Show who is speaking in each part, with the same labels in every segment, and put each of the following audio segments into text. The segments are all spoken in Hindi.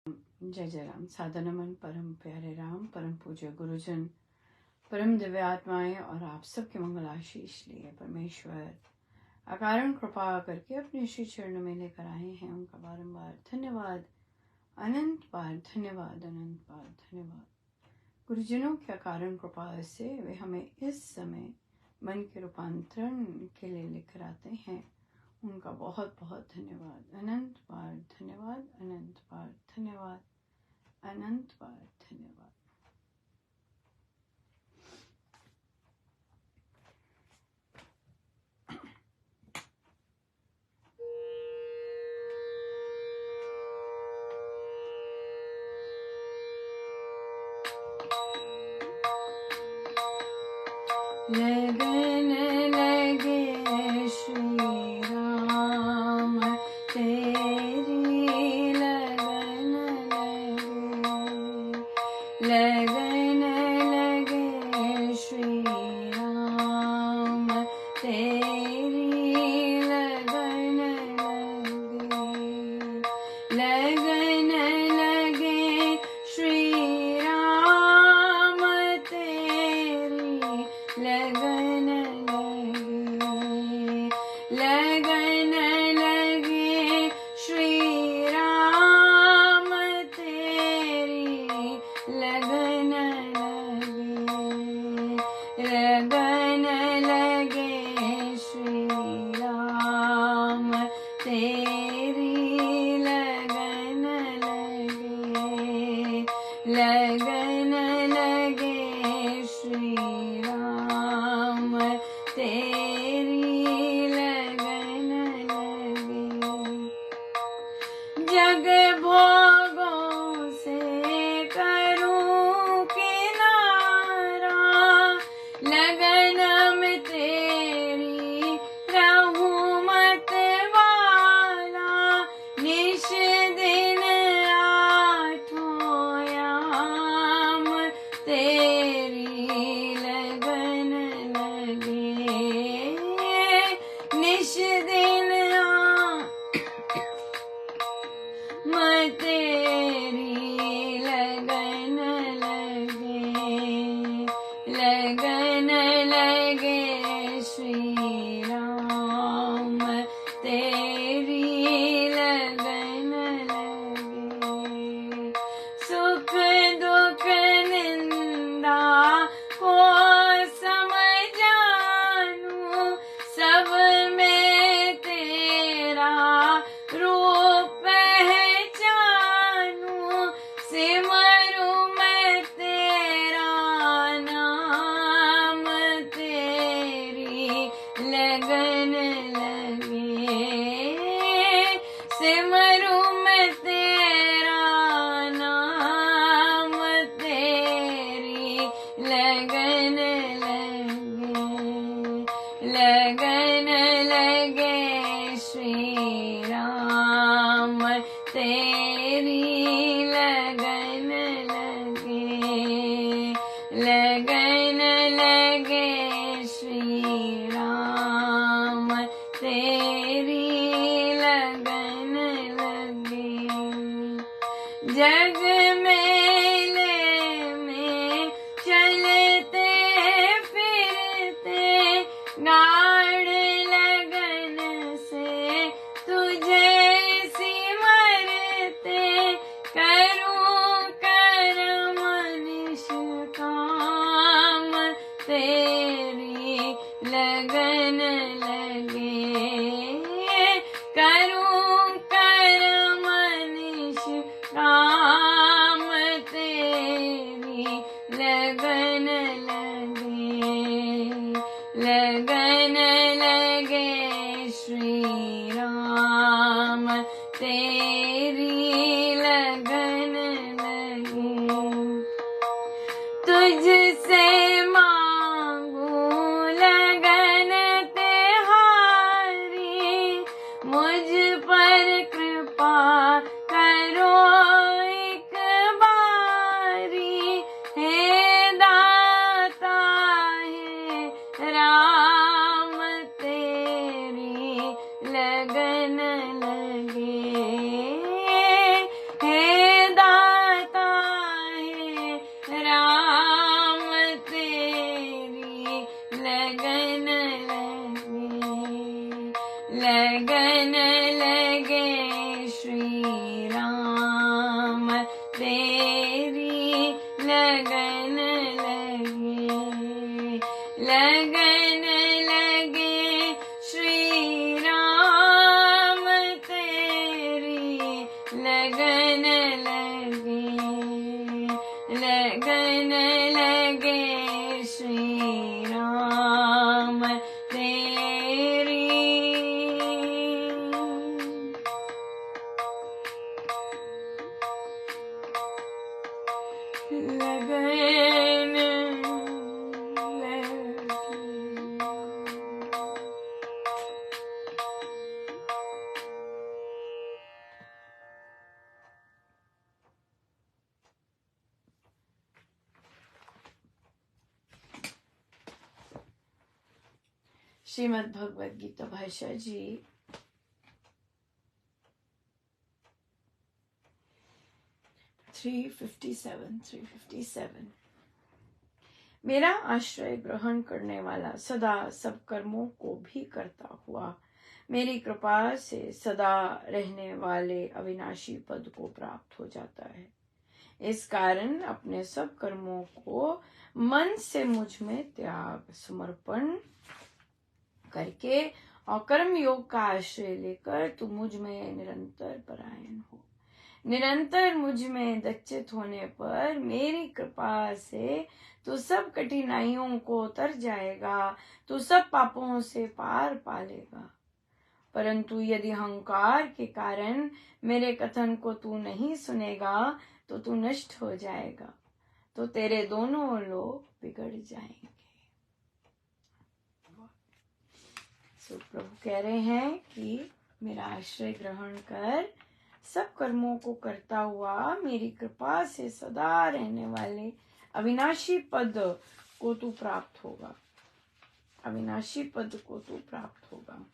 Speaker 1: जय जय राम। सादर नमन परम प्यारे राम, परम पूज्य गुरुजन, परम दिव्य आत्माएं और आप सबके मंगल आशीष लिए परमेश्वर अकारण कृपा करके अपने श्री चरण में लेकर आए हैं। उनका बारंबार धन्यवाद, अनंत बार धन्यवाद, अनंत बार धन्यवाद। गुरुजनों के अकारण कृपा से वे हमें इस समय मन के रूपांतरण के लिए लेकर आते हैं। उनका बहुत बहुत धन्यवाद, अनंत बार धन्यवाद, अनंत बार धन्यवाद, अनंत बार धन्यवाद। लगन लगे श्री राम तेरी लगन लगे श्री राम तेरी लगन लगे श्री राम तेरी लगन लगे श्री राम तेरी लगन लगे श्री राम तेरी लगन लगे श्री राम तेरी लगन जग भोगों से करूं किनारा, लगन में तेरी रहूं मत वाला। निश दिन आठों याम तेरी लगन लगे, निश दिन तेरी लगन लगे श्री राम तेरी लगन लगे। सुख दुख निंदा को समझानू, सब में तेरा रूप सिमरू मैं तेरा नाम तेरी लगन लगे। सिमरू मैं तेरा नाम तेरी लगन लगे श्री राम तेरी लगन लगे श्री राम तेरी लगन लगे। जग मेले में चलते फिरते गाढ़ लगन से तुझे सिमरते, करूं कर्म निष्काम तेरी लगन लगे। करूं कर्म निष्काम तेरी लगन लगे श्री राम तेरी लगन लगे। तुझसे मांगू लगन तेहारी, मुझ पर कृपा करो लगन लगी। श्रीमद् भगवद गीता भाषा जी 357। मेरा आश्रय ग्रहण करने वाला सदा सब कर्मों को भी करता हुआ मेरी कृपा से सदा रहने वाले अविनाशी पद को प्राप्त हो जाता है। इस कारण अपने सब कर्मों को मन से मुझ में त्याग समर्पण करके और कर्म योग का आश्रय लेकर तू मुझ में निरंतर परायण हो। निरंतर मुझ में दच्चित होने पर मेरी कृपा से तू सब कठिनाइयों को उतर जाएगा, तू सब पापों से पार पालेगा। परंतु यदि अहंकार के कारण मेरे कथन को तू नहीं सुनेगा तो तू नष्ट हो जाएगा, तो तेरे दोनों लोग बिगड़ जाएंगे। सो प्रभु कह रहे हैं कि मेरा आश्रय ग्रहण कर सब कर्मों को करता हुआ मेरी कृपा से सदा रहने वाले अविनाशी पद को तू प्राप्त होगा। अविनाशी पद को तू प्राप्त होगा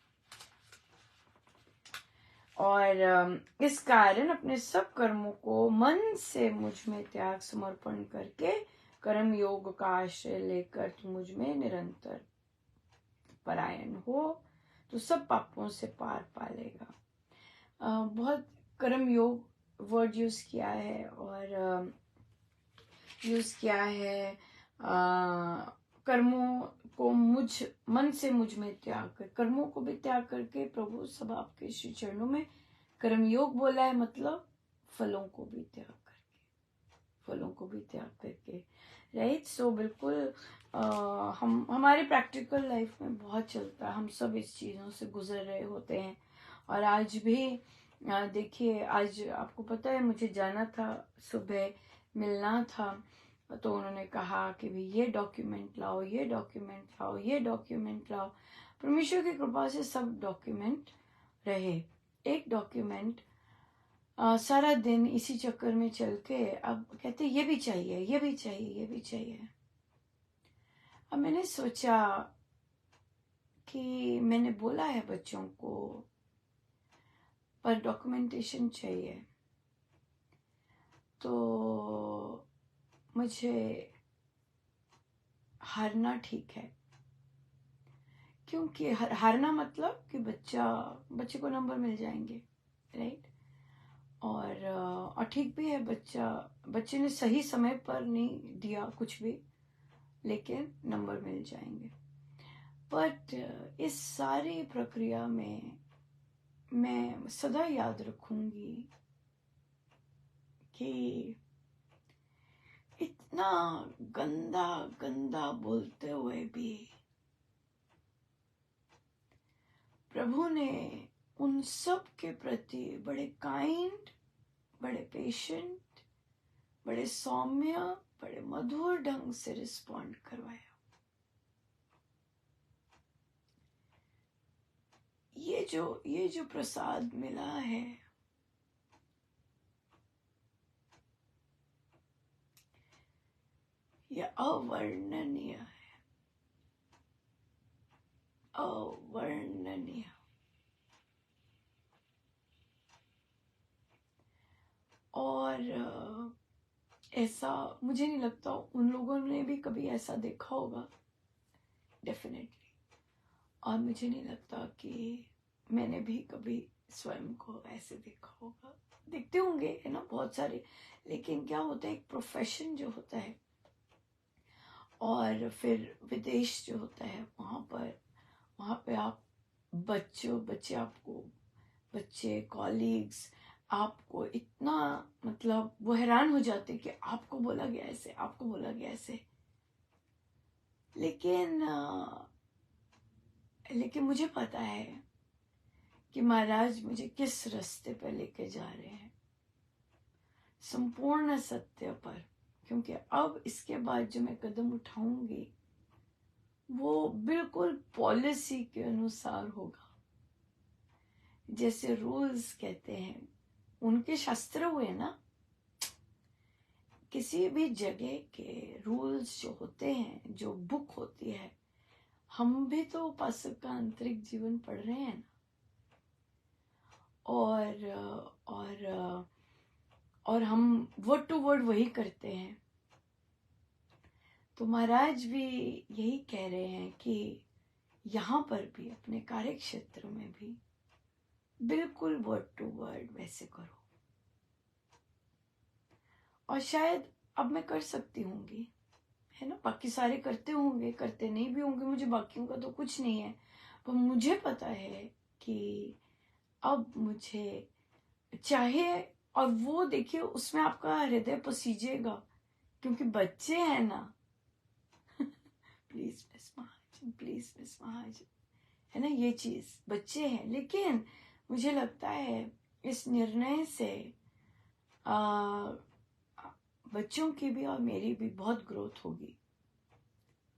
Speaker 1: और इस कारण अपने सब कर्मों को मन से मुझ में त्याग समर्पण करके कर्म योग का आश्रय लेकर तू मुझ में निरंतर परायण हो, तो सब पापों से पार पालेगा। बहुत कर्म योग वर्ड यूज किया है और यूज किया है कर्मों को मन से मुझ में त्याग कर, कर्मों को भी त्याग करके प्रभु सब आपके श्री चरणों में कर्म योग बोला है, मतलब फलों को भी त्याग करके, राइट। सो बिल्कुल हम हमारे प्रैक्टिकल लाइफ में बहुत चलता है, हम सब इस चीज़ों से गुजर रहे होते हैं। और आज भी देखिए, आज आपको पता है मुझे जाना था, सुबह मिलना था, तो उन्होंने कहा कि भी ये डॉक्यूमेंट लाओ, ये डॉक्यूमेंट लाओ, ये डॉक्यूमेंट लाओ। परमेश्वर की कृपा से सब डॉक्यूमेंट रहे। एक डॉक्यूमेंट सारा दिन इसी चक्कर में चल के अब कहते ये भी चाहिए, ये भी चाहिए, ये भी चाहिए। अब मैंने सोचा कि मैंने बोला है बच्चों को पर डॉक्यूमेंटेशन चाहिए, तो मुझे हारना ठीक है, क्योंकि हारना मतलब कि बच्चे को नंबर मिल जाएंगे, राइट। और ठीक भी है, बच्चे ने सही समय पर नहीं दिया कुछ भी, लेकिन नंबर मिल जाएंगे। बट इस सारी प्रक्रिया में मैं सदा याद रखूंगी कि इतना गंदा गंदा बोलते हुए भी प्रभु ने उन सब के प्रति बड़े काइंड, बड़े पेशेंट, बड़े सौम्य, बड़े मधुर ढंग से रिस्पॉन्ड करवाया। ये जो प्रसाद मिला है, ये अवर्णनीय है, अवर्णनीय। और ऐसा मुझे नहीं लगता उन लोगों ने भी कभी ऐसा देखा होगा, डेफिनेटली। और मुझे नहीं लगता कि मैंने भी कभी स्वयं को ऐसे देखा होगा। देखते होंगे, है ना, बहुत सारे। लेकिन क्या होता है, एक प्रोफेशन जो होता है और फिर विदेश जो होता है, वहाँ पे आप बच्चे कॉलीग्स आपको इतना, मतलब वो हैरान हो जाते कि आपको बोला गया ऐसे, आपको बोला गया ऐसे। लेकिन मुझे पता है कि महाराज मुझे किस रास्ते पर लेके जा रहे हैं, संपूर्ण सत्य पर। क्योंकि अब इसके बाद जो मैं कदम उठाऊंगी वो बिल्कुल पॉलिसी के अनुसार होगा। जैसे रूल्स कहते हैं, उनके शास्त्र हुए ना, किसी भी जगह के रूल्स जो होते हैं, जो बुक होती है, हम भी तो उपासक का आंतरिक जीवन पढ़ रहे हैं ना, और हम वर्ड टू वर्ड वही करते हैं। तो महाराज भी यही कह रहे हैं कि यहाँ पर भी अपने कार्य क्षेत्र में भी बिल्कुल वर्ड टू वर्ड वैसे करो। और शायद अब मैं कर सकती होंगी, है ना, बाकी सारे करते होंगे, करते नहीं भी होंगे, मुझे बाकियों का तो कुछ नहीं है, पर मुझे पता है कि अब मुझे चाहे, और वो देखिए उसमें आपका हृदय पसीजेगा, क्योंकि बच्चे हैं ना। Please miss Mahajan, please miss Mahajan, है ना, ये चीज बच्चे हैं, लेकिन मुझे लगता है इस निर्णय से बच्चों की भी और मेरी भी बहुत ग्रोथ होगी।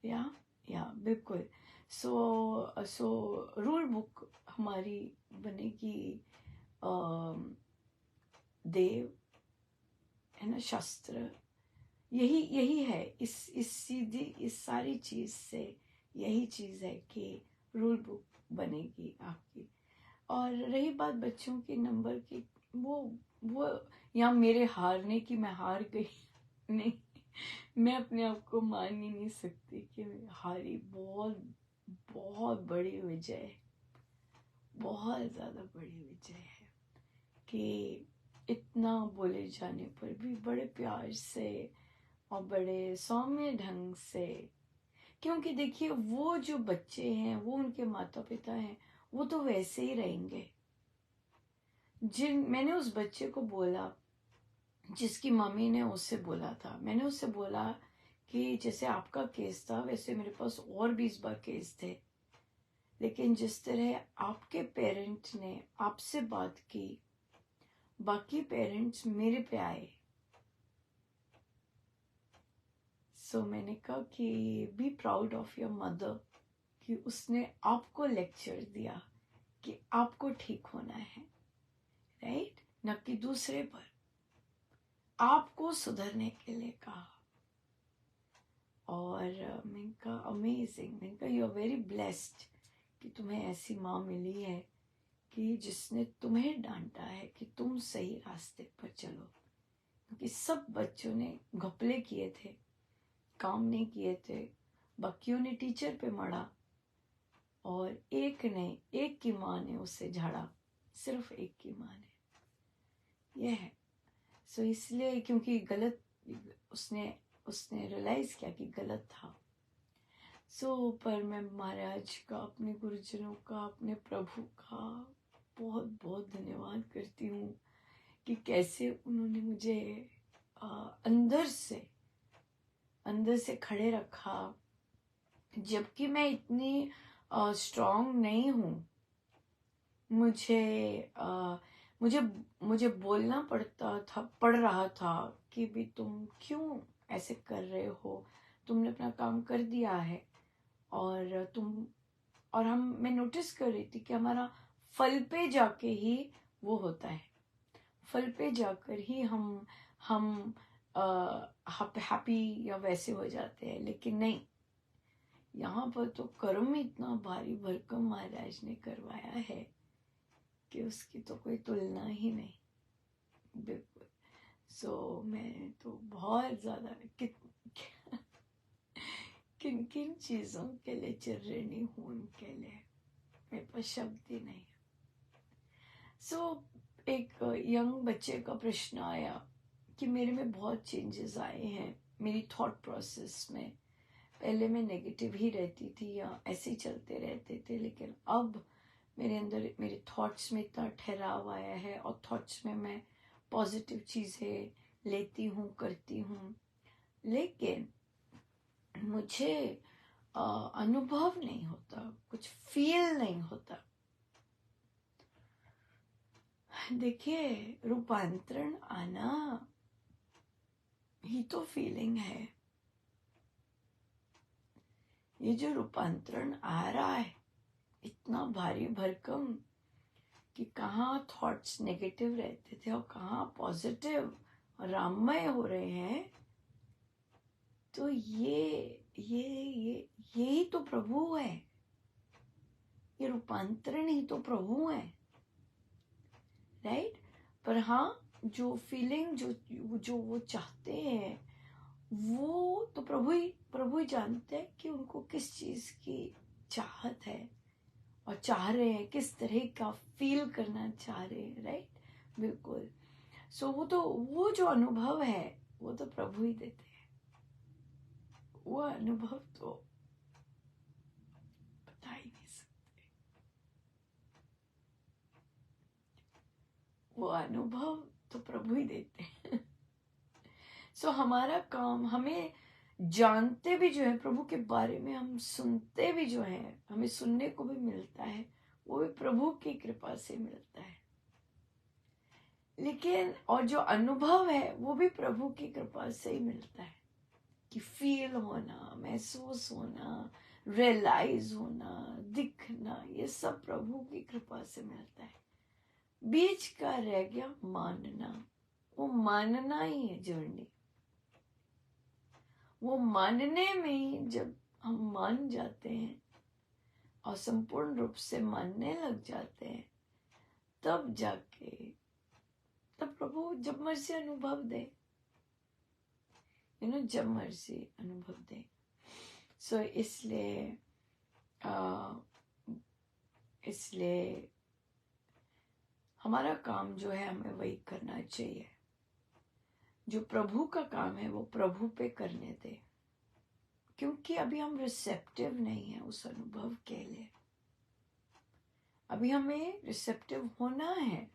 Speaker 1: या बिल्कुल। सो रूल बुक हमारी बनेगी देव, है ना, शास्त्र, यही है। इस सारी चीज से यही चीज है कि रूल बुक बनेगी आपकी। और रही बात बच्चों के नंबर की, वो या मेरे हारने की, मैं हार गई नहीं, मैं अपने आप को मान ही नहीं सकती कि मैं हारी। बहुत बहुत बड़ी विजय है, बहुत ज्यादा बड़ी विजय है कि इतना बोले जाने पर भी बड़े प्यार से और बड़े सौम्य ढंग से, क्योंकि देखिए वो जो बच्चे हैं, वो उनके माता पिता हैं, वो तो वैसे ही रहेंगे। मैंने उस बच्चे को बोला जिसकी मम्मी ने उससे बोला था, मैंने उससे बोला कि जैसे आपका केस था वैसे मेरे पास और 20 बार केस थे, लेकिन जिस तरह आपके पेरेंट्स ने आपसे बात की, बाकी पेरेंट्स मेरे पे आए। सो मैंने कहा कि be proud of your mother, कि उसने आपको लेक्चर दिया कि आपको ठीक होना है, राइट, न कि दूसरे पर, आपको सुधरने के लिए कहा। और मैंने कहा अमेजिंग, मैंने कहा यू आर वेरी ब्लेस्ड कि तुम्हें ऐसी माँ मिली है कि जिसने तुम्हें डांटा है कि तुम सही रास्ते पर चलो, क्योंकि सब बच्चों ने घपले किए थे, काम नहीं किए थे, बाकियों ने टीचर पे मड़ा, और एक की माँ ने उसे झाड़ा, सिर्फ एक की माँ ने। यह है। सो इसलिए, क्योंकि गलत, उसने रियलाइज किया कि गलत था। पर मैं महाराज का, अपने गुरुजनों का, अपने प्रभु का बहुत बहुत धन्यवाद करती हूँ कि कैसे उन्होंने मुझे अंदर से खड़े रखा, जबकि मैं इतनी स्ट्रांग नहीं हूँ। मुझे बोलना पड़ रहा था कि भी तुम क्यों ऐसे कर रहे हो, तुमने अपना काम कर दिया है, और मैं नोटिस कर रही थी कि हमारा फल पे जाके ही वो होता है, फल पे जाकर ही हम हैप्पी या वैसे हो जाते हैं, लेकिन नहीं, यहाँ पर तो कर्म इतना भारी भरकम महाराज ने करवाया है कि उसकी तो कोई तुलना ही नहीं, बिल्कुल। मैं तो बहुत ज्यादा किन किन चीजों के लिए चिर ऋणी हूँ, उनके लिए मेरे पास शब्द ही नहीं। एक यंग बच्चे का प्रश्न आया कि मेरे में बहुत चेंजेस आए हैं मेरी थॉट प्रोसेस में। पहले मैं नेगेटिव ही रहती थी या ऐसे ही चलते रहते थे, लेकिन अब मेरे अंदर, मेरे थॉट्स में इतना ठहराव आया है, और थॉट्स में मैं पॉजिटिव चीज़ें लेती हूँ, करती हूँ, लेकिन मुझे अनुभव नहीं होता, कुछ फील नहीं होता। देखिए, रूपांतरण आना ही तो फीलिंग है। ये जो रूपांतरण आ रहा है इतना भारी भरकम कि कहाँ थॉट्स नेगेटिव रहते थे और कहाँ पॉजिटिव और राममय हो रहे हैं, तो ये ही तो प्रभु है। ये रूपांतरण ही तो प्रभु है, राइट। पर हाँ, जो फीलिंग जो वो चाहते हैं वो तो प्रभु ही जानते हैं कि उनको किस चीज की चाहत है और चाह रहे हैं, किस तरह का फील करना चाह रहे हैं, राइट। बिल्कुल। सो वो जो अनुभव है वो तो प्रभु ही देते हैं। वो अनुभव तो बता ही नहीं सकते। वो अनुभव तो प्रभु ही देते हैं। सो हमारा काम, हमें जानते भी जो है प्रभु के बारे में, हम सुनते भी जो है, हमें सुनने को भी मिलता है, वो भी प्रभु की कृपा से मिलता है। लेकिन और जो अनुभव है वो भी प्रभु की कृपा से ही मिलता है, कि फील होना, महसूस होना, रियलाइज होना, दिखना, ये सब प्रभु की कृपा से मिलता है। बीच का रह गया मानना। वो मानना ही है जर्नी। वो मानने में ही जब हम मान जाते हैं और संपूर्ण रूप से मानने लग जाते हैं, तब जाके तब प्रभु जब मर्जी अनुभव दे, जब मर्जी अनुभव दे। सो इसलिए हमारा काम जो है हमें वही करना चाहिए। जो प्रभु का काम है वो प्रभु पे करने दे, क्योंकि अभी हम रिसेप्टिव नहीं है उस अनुभव के लिए। अभी हमें रिसेप्टिव होना है।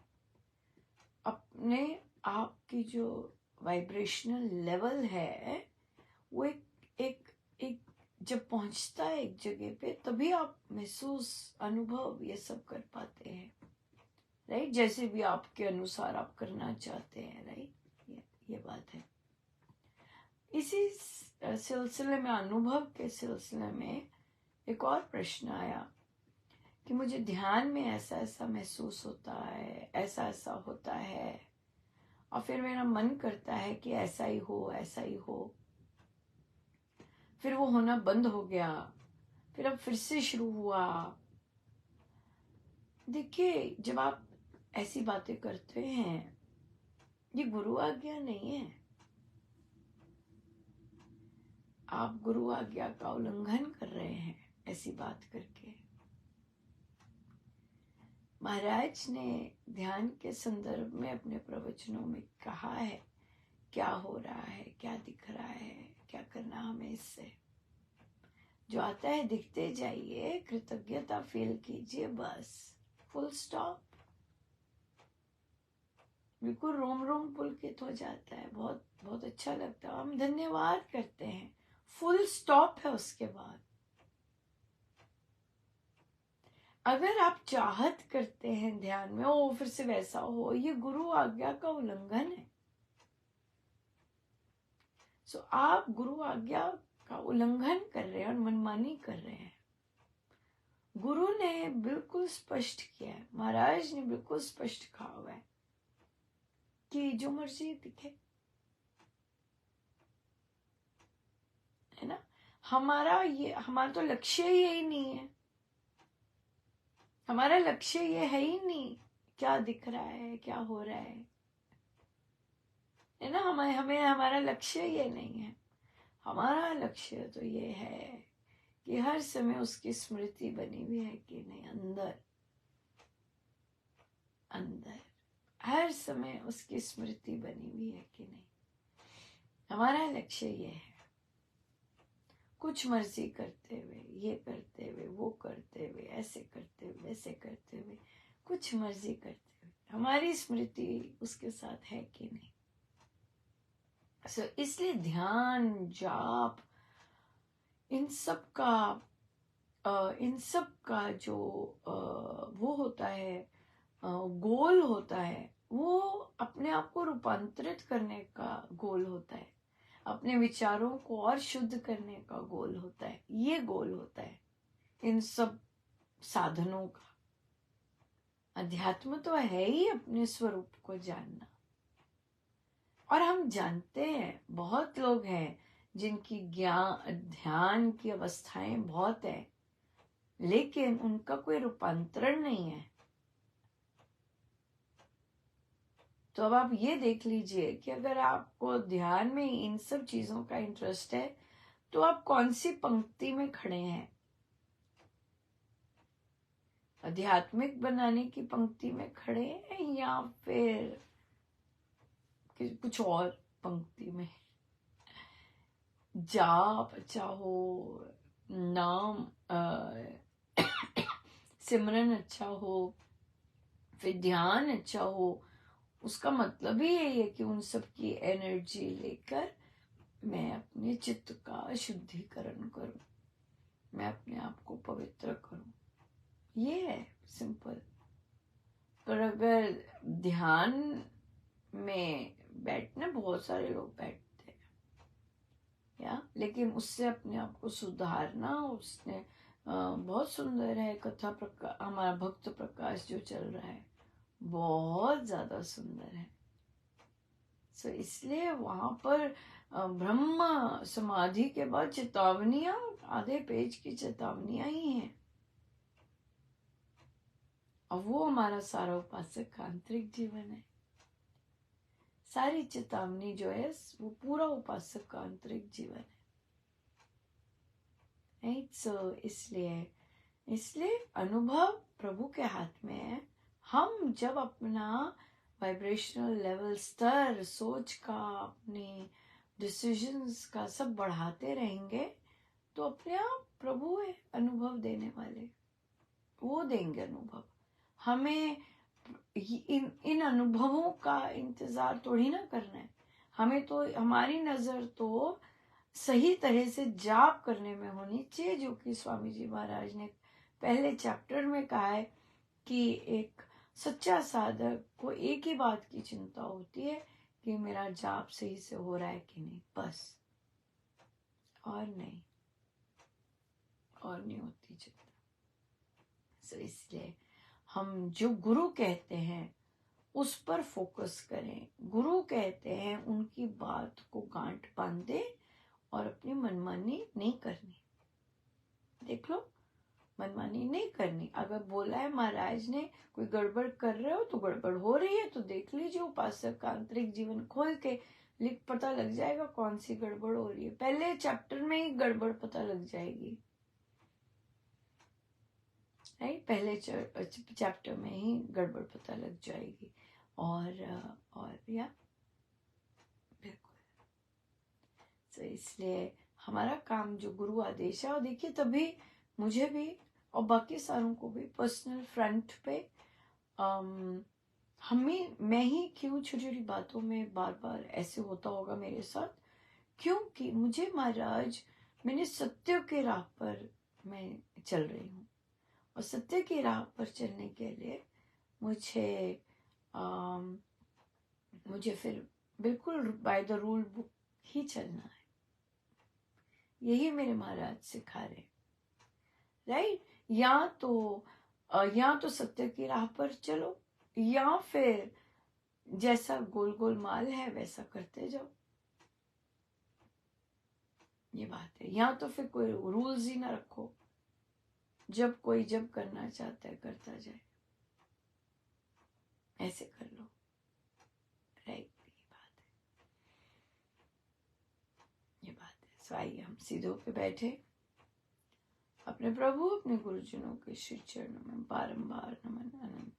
Speaker 1: अपने आप की जो वाइब्रेशनल लेवल है वो एक जब पहुंचता है एक जगह पे, तभी आप महसूस, अनुभव ये सब कर पाते हैं, राइट। जैसे भी आपके अनुसार आप करना चाहते हैं, राइट। ये बात है। इसी सिलसिले में, अनुभव के सिलसिले में एक और प्रश्न आया कि मुझे ध्यान में ऐसा ऐसा महसूस होता है, ऐसा ऐसा होता है, और फिर मेरा मन करता है कि ऐसा ही हो, ऐसा ही हो। फिर वो होना बंद हो गया, फिर अब फिर से शुरू हुआ। देखिए, जब आप ऐसी बातें करते हैं, ये गुरु आज्ञा नहीं है। आप गुरु आज्ञा का उल्लंघन कर रहे हैं ऐसी बात करके। महाराज ने ध्यान के संदर्भ में अपने प्रवचनों में कहा है, क्या हो रहा है, क्या दिख रहा है, क्या करना हमें इससे। जो आता है दिखते जाइए, कृतज्ञता फील कीजिए, बस, फुल स्टॉप। बिल्कुल रोम रोम पुलकित हो जाता है, बहुत बहुत अच्छा लगता है, हम धन्यवाद करते हैं, फुल स्टॉप है उसके बाद। अगर आप चाहत करते हैं ध्यान में ओ फिर से वैसा हो, ये गुरु आज्ञा का उल्लंघन है। सो आप गुरु आज्ञा का उल्लंघन कर रहे हैं और मनमानी कर रहे हैं। गुरु ने बिल्कुल स्पष्ट किया है, महाराज ने बिल्कुल स्पष्ट कहा हुआ है कि जो मर्जी दिखे, है ना। हमारा तो लक्ष्य ही यही नहीं है। हमारा लक्ष्य ये है ही नहीं क्या दिख रहा है, क्या हो रहा है ना। हमें हमारा लक्ष्य ये नहीं है। हमारा लक्ष्य तो ये है कि हर समय उसकी स्मृति बनी हुई है कि नहीं, अंदर अंदर हर समय उसकी स्मृति बनी हुई है कि नहीं। हमारा लक्ष्य ये है। कुछ मर्जी करते हुए, ये करते हुए, वो करते हुए, ऐसे करते हुए, वैसे करते हुए, कुछ मर्जी करते हुए, हमारी स्मृति उसके साथ है कि नहीं। इसलिए ध्यान, जाप, इन सब का जो वो होता है, गोल होता है, वो अपने आप को रूपांतरित करने का गोल होता है। अपने विचारों को और शुद्ध करने का गोल होता है। ये गोल होता है इन सब साधनों का। अध्यात्म तो है ही अपने स्वरूप को जानना। और हम जानते हैं बहुत लोग हैं जिनकी ज्ञान ध्यान की अवस्थाएं बहुत है, लेकिन उनका कोई रूपांतरण नहीं है। तो अब आप ये देख लीजिए कि अगर आपको ध्यान में इन सब चीजों का इंटरेस्ट है तो आप कौन सी पंक्ति में खड़े हैं? आध्यात्मिक बनाने की पंक्ति में खड़े हैं या फिर कुछ और पंक्ति में? जाप अच्छा हो, नाम सिमरन अच्छा हो, फिर ध्यान अच्छा हो, उसका मतलब ही यही है कि उन सब की एनर्जी लेकर मैं अपने चित्त का शुद्धिकरण करूं, मैं अपने आप को पवित्र करूं। ये है सिंपल। पर अगर ध्यान में बैठना, बहुत सारे लोग बैठते हैं या, लेकिन उससे अपने आप को सुधारना, उसने बहुत सुंदर है। कथा प्रकाश, हमारा भक्त प्रकाश जो चल रहा है बहुत ज्यादा सुंदर है। सो इसलिए वहां पर ब्रह्म समाधि के बाद चेतावनियां, आधे पेज की चेतावनियां ही हैं। और वो हमारा सारा उपासक का आंतरिक जीवन है। सारी चेतावनी जो है वो पूरा उपासक का आंतरिक जीवन है। राइट? सो इसलिए अनुभव प्रभु के हाथ में है। हम जब अपना वाइब्रेशनल लेवल, स्तर, सोच का, अपने डिसीजंस का सब बढ़ाते रहेंगे तो अपने आप प्रभु है अनुभव देने वाले, वो देंगे अनुभव हमें। इन अनुभवों का इंतजार थोड़ी ना करना है हमें। तो हमारी नजर तो सही तरह से जाप करने में होनी चाहिए, जो कि स्वामी जी महाराज ने पहले चैप्टर में कहा है कि एक सच्चा साधक को एक ही बात की चिंता होती है कि मेरा जाप सही से हो रहा है कि नहीं, बस, और नहीं होती चिंता। सो इसलिए हम जो गुरु कहते हैं उस पर फोकस करें। गुरु कहते हैं उनकी बात को गांठ बांधे और अपनी मनमानी नहीं करनी। देख लो, मनमानी नहीं करनी। अगर बोला है महाराज ने कोई गड़बड़ कर रहे हो तो गड़बड़ हो रही है तो देख लीजिए, उपासक का आंतरिक जीवन खोल के लिख, पता लग जाएगा कौन सी गड़बड़ हो रही है। पहले चैप्टर में ही गड़बड़ पता लग जाएगी। राइट? पहले चैप्टर में ही गड़बड़ पता लग जाएगी। और या बिल्कुल। तो इसलिए हमारा काम जो गुरु आदेश है, और देखिए तभी मुझे भी और बाकी सारों को भी पर्सनल फ्रंट पे मैं ही क्यों छोटी छोटी बातों में बार बार ऐसे होता होगा मेरे साथ, क्योंकि मुझे महाराज, मैंने सत्य के राह पर मैं चल रही हूँ और सत्य की राह पर चलने के लिए मुझे फिर बिल्कुल बाय द रूल बुक ही चलना है। यही मेरे महाराज सिखा रहे। राइट? या तो सत्य की राह पर चलो, या फिर जैसा गोल गोल माल है वैसा करते जाओ। ये बात है। या तो फिर कोई रूल्स ही ना रखो, जब कोई जब करना चाहता है करता जाए, ऐसे कर लो। राइट? ये बात है। सो आइए हम सीधों पे बैठे, अपने प्रभु, अपने गुरुजनों के श्री चरणों में बारंबार नमन अनंत।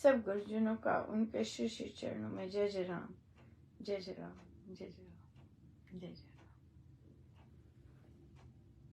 Speaker 1: सब गुरुजनों का उनके श्री श्री चरणों में जय जय राम, जय जय राम, जय जय राम, जय जय राम।